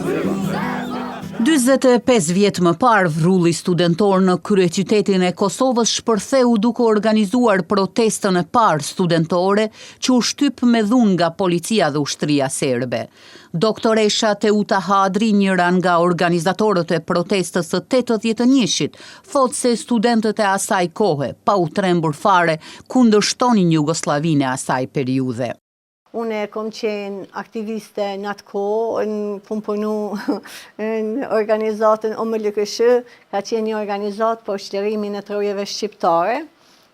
45 vjet më parë, vrulli studentor në kryeqytetin e Kosovës shpërtheu duke organizuar protestën e parë studentore që u shtyp me dhunë nga policia dhe ushtria serbe. Doktoresha Teuta Hadri, njëra nga organizatorët e protestës së 81-shit, thotë se studentët e asaj kohe, pa u trembur fare, kundërshtonin Jugosllavinë e asaj periudhe. Unë kom qenë aktiviste në atë kohë, kom punu në organizatën OMLKSH, ka qenë një organizatë për shlerimin e trojeve shqiptare.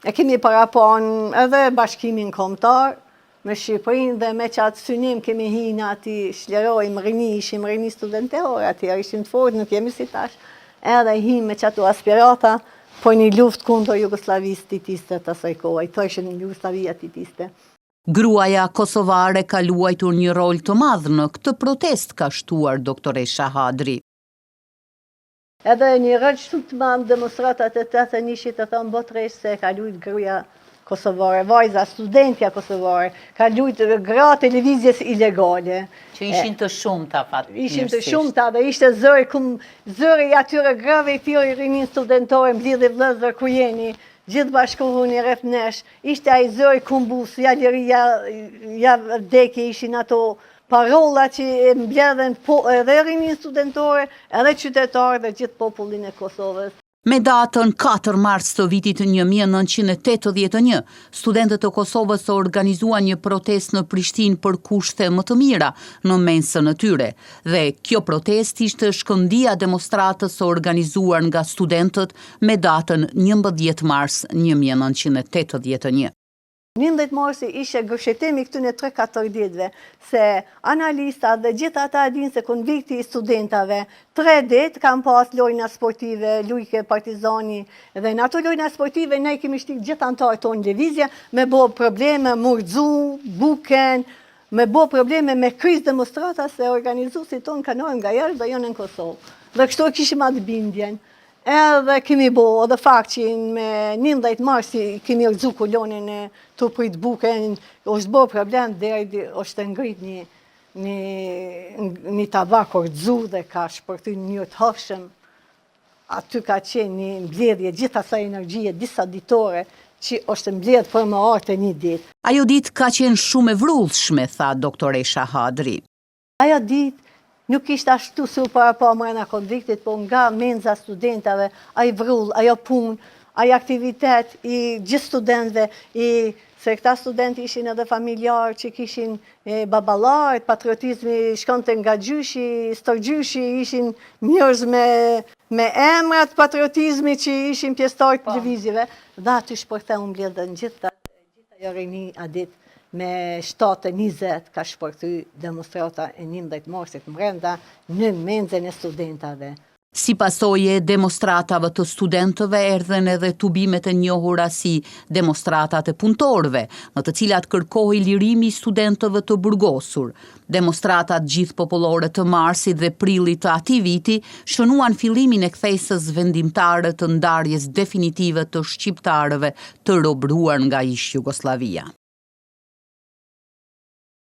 E kemi parapon edhe bashkimin kombëtar me Shqipërinë dhe me qatë synim kemi hi në ati shlerojmë rini, ishim rini studentore, atëherë ishim të fortë, nuk jemi si tash, edhe hi me qatë aspirata për një luft kundër Jugosllavisë titiste të asaj kohë, i thoshin Jugoslavia titiste. Gruaja kosovare ka luajtur një rol të madh në këtë protest, ka shtuar doktoresha Hadri. Edhe një rol shumë të madh demonstratat e 81-shit të thonë botëresh se ka luajtur gruaja kosovare, vajza studentja kosovare, ka luajtur gra televizjes ilegale. Që ishin të shumta fatmirësisht. Ishin të shumta dhe ishte zëri atyre grave i thirrë rinin studentore, mbledhë vëllezër ku jeni. Gjithë bashkohuni rreth nesh, ishte ai zëri kumbus, ja liria, ja vdekje, ishin ato parolla që mbledhen edhe rinin studentore, edhe qytetarë dhe gjithë popullin e Kosovës. Me datën 4 mars të vitit 1981, studentët e Kosovës organizuan një protestë në Prishtinë për kushte më të mira në mesën e tyre, dhe kjo protestë ishte shkëndija demonstratës së organizuar nga studentët me datën 11 mars 1981. 11 marsi ishe gërshetimi këtune 3-4 ditëve, se analistat dhe gjithë ata dinë se konvikti i studentave, 3 ditë kam pas lojna sportive, lujke Partizani, dhe në ato lojna sportive ne kemi shtik gjithë antarë tonë lëvizje, me bo probleme, murdzu, buken, me bo probleme me kriz demonstrata se organizuesit tonë kanorën nga jashtë dhe janë në Kosovë. Dhe kështu kishim atë bindjen. Edhe kemi bo, edhe fakt që me 11 marsi kemi rëzu kolonin e të prit buken, është bo problem, deri është ngrit një tabak rëzu dhe ka shpërty një të hëshëm. Aty ka qenë një mbledhje, gjitha sa energjie, disa ditore, që është mbledh për më artë një ditë. Ajo ditë ka qenë shumë e vrullshme, tha doktoresha Hadri. Ajo ditë nuk ishte ashtu si u para pa mrena konfliktit, po nga menza studentave, ai vrull, ajo punë, ai aktivitet i gjithë studentëve, se këta studenti ishin edhe familjarë që kishin babalarët, patriotizmi shkonte nga gjyshi, stërgjyshi, ishin njerëz me emrat patriotizmi që ishin pjesëtarë të lëvizjeve, dhe aty shpërtheu mbledhen gjitha rini a ditë. Me 7:20 ka shpërthy demonstrata e 11 marsit brenda në menzën e studentave. Si pasojë e demonstratave të studentëve erdhen edhe tubimet e njohura si demonstratat e punëtorëve, në të cilat kërkohej lirimi i studentëve të burgosur. Demonstratat gjithpopullore të marsit dhe prillit të atij viti shënuan fillimin e kthesës vendimtare të ndarjes definitive të shqiptarëve të robëruar nga ish Jugosllavia.